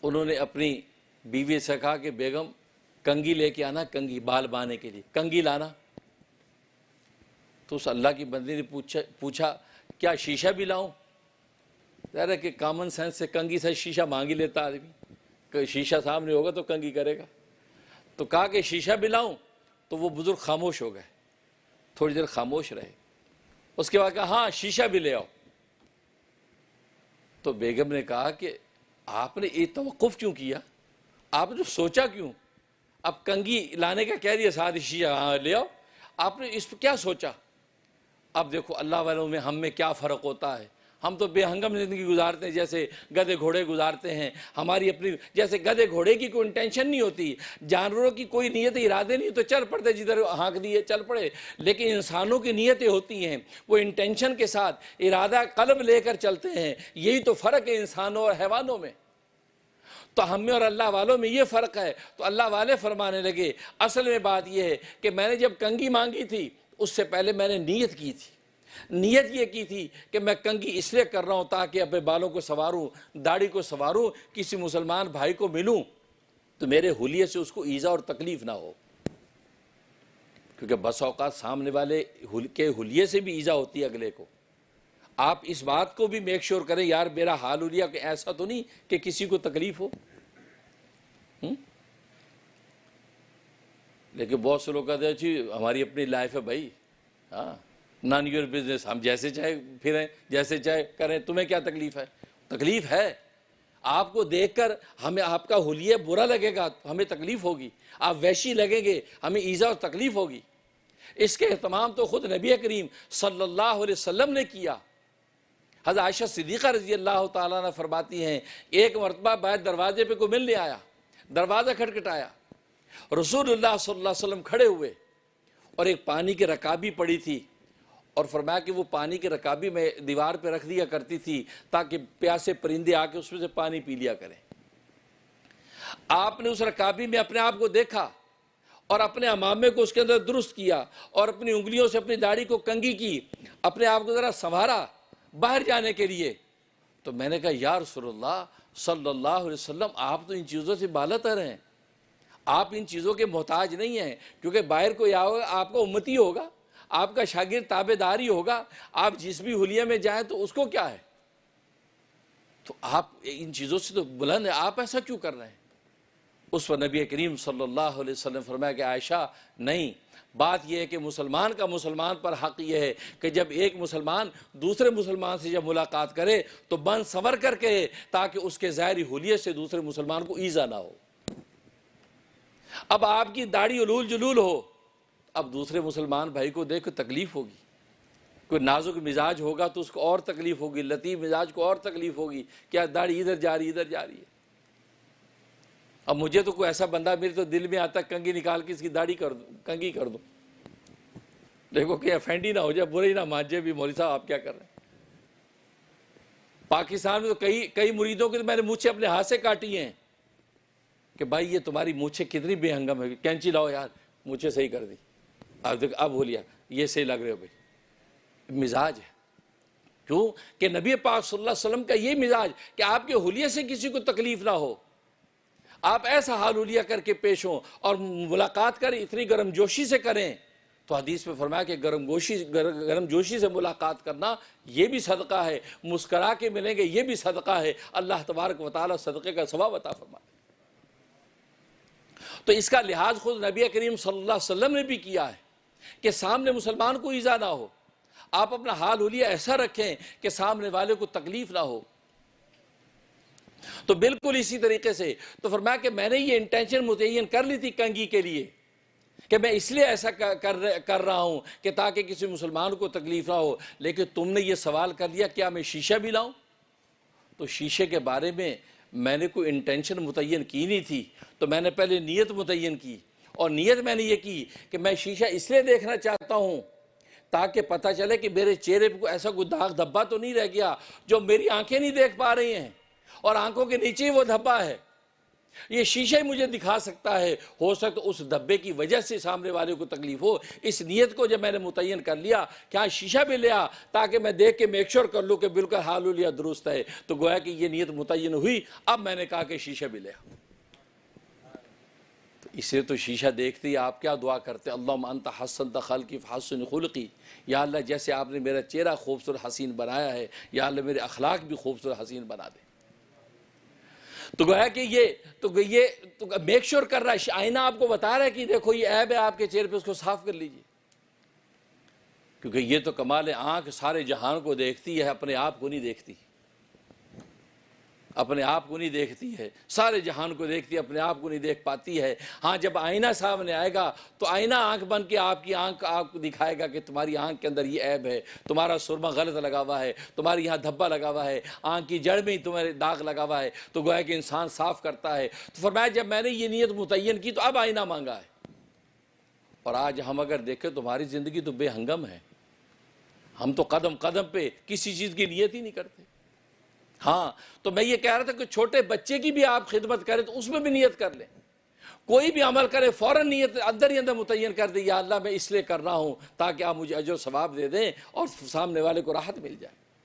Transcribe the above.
انہوں نے اپنی بیوی سے کہا کہ بیگم کنگھی لے کے آنا، کنگھی بال بانے کے لیے کنگھی لانا۔ تو اس اللہ کی بندی نے پوچھا کیا شیشہ بھی لاؤں؟ ظاہر ہے کہ کامن سینس سے کنگھی سے شیشہ مانگ ہی لیتا آدمی، کہ شیشہ سامنے ہوگا تو کنگھی کرے گا۔ تو کہا کہ شیشہ بھی لاؤں؟ تو وہ بزرگ خاموش ہو گئے، تھوڑی دیر خاموش رہے، اس کے بعد کہا ہاں شیشہ بھی لے آؤ۔ تو بیگم نے کہا کہ آپ نے یہ توقف کیوں کیا؟ آپ نے سوچا کیوں؟ اب کنگھی لانے کا کہہ دیا، ساتھ شیشہ ہاں لے آؤ، آپ نے اس پہ کیا سوچا؟ اب دیکھو اللہ والوں میں ہم میں کیا فرق ہوتا ہے۔ ہم تو بے ہنگم زندگی گزارتے ہیں، جیسے گدھے گھوڑے گزارتے ہیں۔ ہماری اپنی جیسے گدھے گھوڑے کی کوئی انٹینشن نہیں ہوتی، جانوروں کی کوئی نیت ارادے نہیں تو چل پڑتے، جدھر ہانک دیے چل پڑے، لیکن انسانوں کی نیتیں ہوتی ہیں، وہ انٹینشن کے ساتھ ارادہ قلب لے کر چلتے ہیں۔ یہی تو فرق ہے انسانوں اور حیوانوں میں۔ تو ہم میں اور اللہ والوں میں یہ فرق ہے۔ تو اللہ والے فرمانے لگے اصل میں بات یہ ہے کہ میں نے جب کنگھی مانگی تھی اس سے پہلے میں نے نیت کی تھی، نیت یہ کی تھی کہ میں کنگھی اس لیے کر رہا ہوں تاکہ اپنے بالوں کو سنواروں، داڑھی کو سنواروں، کسی مسلمان بھائی کو ملوں تو میرے حلیے سے اس کو ایذا اور تکلیف نہ ہو، کیونکہ بس اوقات سامنے والے کے حلیے سے بھی ایذا ہوتی ہے اگلے کو۔ آپ اس بات کو بھی میک شور کریں یار میرا حال حلیہ کہ ایسا تو نہیں کہ کسی کو تکلیف ہو۔ لیکن بہت سے لوگ کہتے ہیں جی ہماری اپنی لائف ہے بھائی، ہاں نان یور بزنس، ہم جیسے چاہے پھریں جیسے چاہے کریں، تمہیں کیا تکلیف ہے؟ تکلیف ہے۔ آپ کو دیکھ کر ہمیں آپ کا حلیہ برا لگے گا، ہمیں تکلیف ہوگی، آپ وحشی لگیں گے، ہمیں ایذا اور تکلیف ہوگی۔ اس کے اہتمام تو خود نبی کریم صلی اللہ علیہ وسلم نے کیا۔ حضرت عائشہ صدیقہ رضی اللہ تعالیٰ عنہ فرماتی ہیں ایک مرتبہ باہر دروازے پہ کوئی ملنے آیا، دروازہ کھٹکھٹایا، رسول اللہ صلی اللہ علیہ وسلم کھڑے ہوئے اور ایک پانی کی رکابی پڑی تھی، اور فرمایا کہ وہ پانی کی رکابی میں دیوار پہ رکھ دیا کرتی تھی تاکہ پیاسے پرندے آ کے اس میں سے پانی پی لیا کریں۔ آپ نے اس رکابی میں اپنے آپ کو دیکھا اور اپنے امامے کو اس کے اندر درست کیا اور اپنی انگلیوں سے اپنی داڑھی کو کنگھی کی، اپنے آپ کو ذرا سنوارا باہر جانے کے لیے۔ تو میں نے کہا یا رسول اللہ صلی اللہ علیہ وسلم آپ تو ان چیزوں سے بالاتر ہیں، آپ ان چیزوں کے محتاج نہیں ہیں، کیونکہ باہر کوئی آؤگا آپ کا امتی ہوگا، آپ کا شاگرد تابع داری ہوگا، آپ جس بھی حلیے میں جائیں تو اس کو کیا ہے؟ تو آپ ان چیزوں سے تو بلند ہیں، آپ ایسا کیوں کر رہے ہیں؟ اس پر نبی کریم صلی اللہ علیہ وسلم فرمایا کہ عائشہ نہیں، بات یہ ہے کہ مسلمان کا مسلمان پر حق یہ ہے کہ جب ایک مسلمان دوسرے مسلمان سے جب ملاقات کرے تو بن سنور کر کے، تاکہ اس کے ظاہری حلیے سے دوسرے مسلمان کو ایذا نہ ہو۔ اب آپ کی داڑھی علول جلول ہو، اب دوسرے مسلمان بھائی کو دیکھ کے تکلیف ہوگی، کوئی نازک مزاج ہوگا تو اس کو اور تکلیف ہوگی، لطیف مزاج کو اور تکلیف ہوگی، کیا داڑھی ادھر جا رہی ادھر جا رہی ہے۔ اب مجھے تو کوئی ایسا بندہ میرے تو دل میں آتا ہے کنگھی نکال کے اس کی داڑھی کر دوں، کنگھی کر دوں، دیکھو کہ افینڈی نہ ہو جائے، برے ہی نہ مان جائے بھی مولوی صاحب آپ کیا کر رہے ہیں۔ پاکستان میں تو کئی مریدوں کے میں نے مونچھیں اپنے ہاتھ سے کاٹی ہیں کہ بھائی یہ تمہاری مونچھیں کتنی بے ہنگم ہے، کینچی لاؤ یار مونچھیں صحیح کر دی، اب ہو لیا یہ صحیح لگ رہے ہو بھائی۔ مزاج ہے، کیوں کہ نبی پاک صلی اللہ علیہ وسلم کا یہ مزاج کہ آپ کے حلیے سے کسی کو تکلیف نہ ہو، آپ ایسا حال حلیہ کر کے پیش ہوں اور ملاقات کریں اتنی گرم جوشی سے کریں۔ تو حدیث میں فرمایا کہ گرم جوشی سے ملاقات کرنا یہ بھی صدقہ ہے، مسکرا کے ملیں گے یہ بھی صدقہ ہے، اللہ تبارک و تعالیٰ صدقے کا ثواب عطا فرمائے۔ تو اس کا لحاظ خود نبی کریم صلی اللہ علیہ وسلم نے بھی کیا ہے کہ سامنے مسلمان کو ایذا نہ ہو، آپ اپنا حال حلیہ ایسا رکھیں کہ سامنے والے کو تکلیف نہ ہو۔ تو بالکل اسی طریقے سے تو فرمایا کہ میں نے یہ انٹینشن متعین کر لی تھی کنگھی کے لیے کہ میں اس لیے ایسا کر رہا ہوں کہ تاکہ کسی مسلمان کو تکلیف نہ ہو، لیکن تم نے یہ سوال کر لیا کیا میں شیشہ بھی لاؤں؟ تو شیشے کے بارے میں نے کوئی انٹینشن متعین کی نہیں تھی، تو میں نے پہلے نیت متعین کی، اور نیت میں نے یہ کی کہ میں شیشہ اس لیے دیکھنا چاہتا ہوں تاکہ پتہ چلے کہ میرے چہرے پہ ایسا کوئی داغ دھبا تو نہیں رہ گیا جو میری آنکھیں نہیں دیکھ پا رہی ہیں، اور آنکھوں کے نیچے ہی وہ دھبا ہے، یہ شیشہ ہی مجھے دکھا سکتا ہے، ہو سکتا اس دھبے کی وجہ سے سامنے والے کو تکلیف ہو۔ اس نیت کو جب میں نے متعین کر لیا کہ ہاں شیشہ بھی لیا تاکہ میں دیکھ کے میک شور کر لوں کہ بالکل حال و لیا درست ہے، تو گویا کہ یہ نیت متعین ہوئی۔ اب میں نے کہا کہ شیشہ بھی لیا۔ تو اسے تو شیشہ دیکھتے ہی آپ کیا دعا کرتے؟ اللہم انت حسنت خلقی فحسن خلقی، یا اللہ جیسے آپ نے میرا چہرہ خوبصورت حسین بنایا ہے، یا اللہ میرے اخلاق بھی خوبصورت حسین بنا دے۔ تو گویا کہ یہ میک شور کر رہا ہے، آئینہ آپ کو بتا رہا ہے کہ دیکھو یہ عیب ہے آپ کے چہرے پہ، اس کو صاف کر لیجئے۔ کیونکہ یہ تو کمال ہے، آنکھ سارے جہان کو دیکھتی ہے، اپنے آپ کو نہیں دیکھتی، اپنے آپ کو نہیں دیکھتی ہے، سارے جہان کو دیکھتی ہے، اپنے آپ کو نہیں دیکھ پاتی ہے۔ ہاں جب آئینہ سامنے آئے گا تو آئینہ آنکھ بن کے آپ کی آنکھ آپ کو دکھائے گا کہ تمہاری آنکھ کے اندر یہ عیب ہے، تمہارا سرما غلط لگا ہوا ہے، تمہاری یہاں دھبا لگا ہوا ہے، آنکھ کی جڑ میں ہی تمہارے داغ لگا ہوا ہے۔ تو گویا کہ انسان صاف کرتا ہے۔ تو فرمایا جب میں نے یہ نیت متعین کی تو اب آئینہ مانگا ہے۔ اور آج ہم اگر دیکھیں تمہاری زندگی تو بے ہنگم ہے، ہم تو قدم قدم پہ کسی چیز کی نیت ہی نہیں کرتے۔ ہاں تو میں یہ کہہ رہا تھا کہ چھوٹے بچے کی بھی آپ خدمت کریں تو اس میں بھی نیت کر لیں، کوئی بھی عمل کرے فوراً نیت اندر ہی اندر متعین کر دیں، یا اللہ میں اس لیے کر رہا ہوں تاکہ آپ مجھے اجر و ثواب دے دیں اور سامنے والے کو راحت مل جائے۔